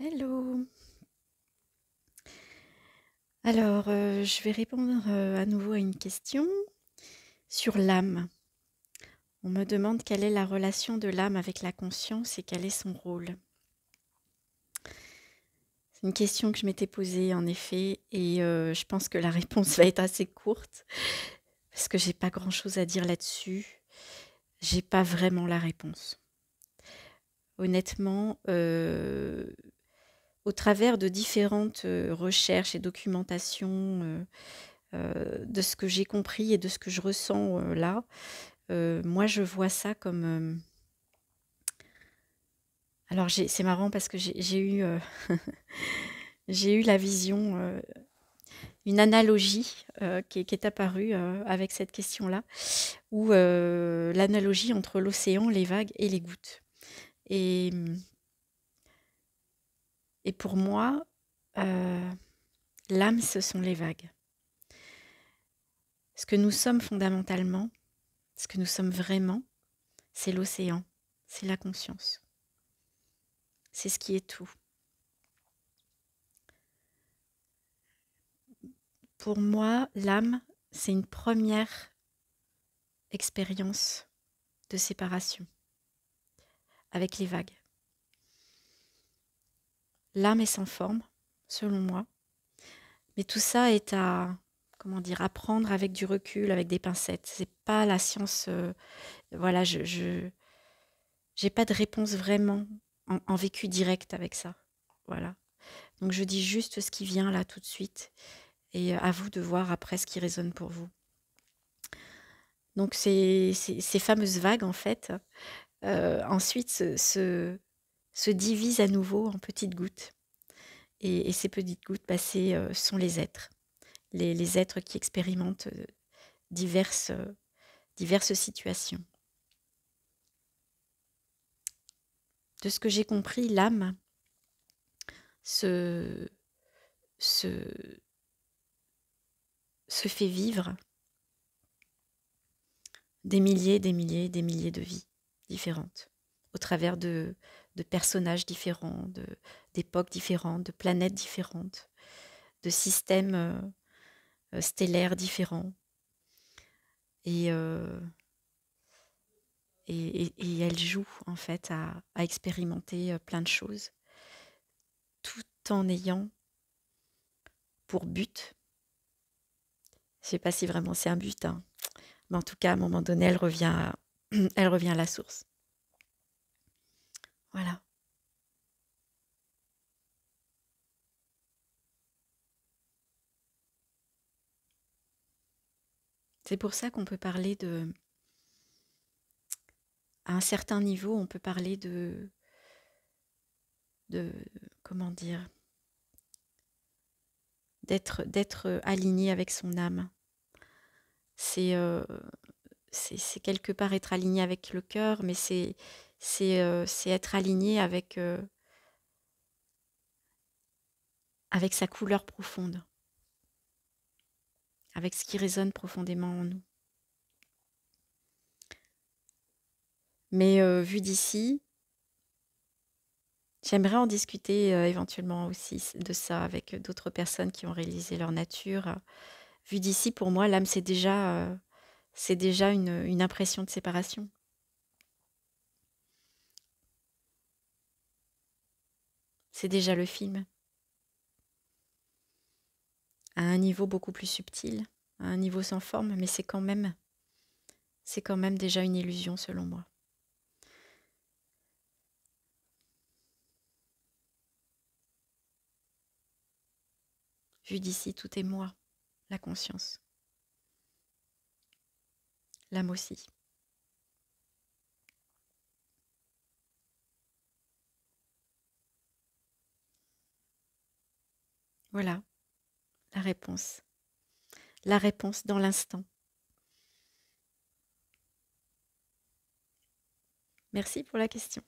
Hello. Alors, je vais répondre à nouveau à une question sur l'âme. On me demande quelle est la relation de l'âme avec la conscience et quel est son rôle. C'est une question que je m'étais posée en effet et je pense que la réponse va être assez courte parce que j'ai pas grand-chose à dire là-dessus. J'ai pas vraiment la réponse. Honnêtement, au travers de différentes recherches et documentations de ce que j'ai compris et de ce que je ressens là, moi je vois ça comme... alors c'est marrant parce que j'ai eu, j'ai eu la vision, une analogie qui est apparue avec cette question-là, où l'analogie entre l'océan, les vagues et les gouttes. Et, et pour moi, l'âme, ce sont les vagues. Ce que nous sommes fondamentalement, ce que nous sommes vraiment, c'est l'océan, c'est la conscience. C'est ce qui est tout. Pour moi, l'âme, c'est une première expérience de séparation avec les vagues. L'âme est sans forme, selon moi, mais tout ça est à, comment dire, à prendre avec du recul, avec des pincettes. C'est pas la science. Voilà, j'ai pas de réponse vraiment en vécu direct avec ça. Voilà. Donc je dis juste ce qui vient là tout de suite, et à vous de voir après ce qui résonne pour vous. Donc ces fameuses vagues, en fait, ensuite se divisent à nouveau en petites gouttes. Et ces petites gouttes, bah, sont les êtres. Les êtres qui expérimentent diverses, diverses situations. De ce que j'ai compris, l'âme se, se, se fait vivre des milliers, des milliers, des milliers de vies différentes, au travers de personnages différents, d'époques différentes, de planètes différentes, de systèmes stellaires différents. Et, et elle joue en fait à expérimenter plein de choses, tout en ayant pour but, je ne sais pas si vraiment c'est un but, hein, mais en tout cas à un moment donné elle revient elle revient à la source. Voilà. C'est pour ça qu'on peut parler à un certain niveau, on peut parler de comment dire, d'être aligné avec son âme. C'est c'est quelque part être aligné avec le cœur, mais c'est être aligné avec sa couleur profonde, avec ce qui résonne profondément en nous. Mais vu d'ici, j'aimerais en discuter éventuellement aussi de ça avec d'autres personnes qui ont réalisé leur nature. Vu d'ici, pour moi, l'âme, c'est déjà une impression de séparation. C'est déjà le film, à un niveau beaucoup plus subtil, à un niveau sans forme, mais c'est quand même déjà une illusion selon moi. Vu d'ici, tout est moi, la conscience, l'âme aussi. Voilà la réponse. La réponse dans l'instant. Merci pour la question.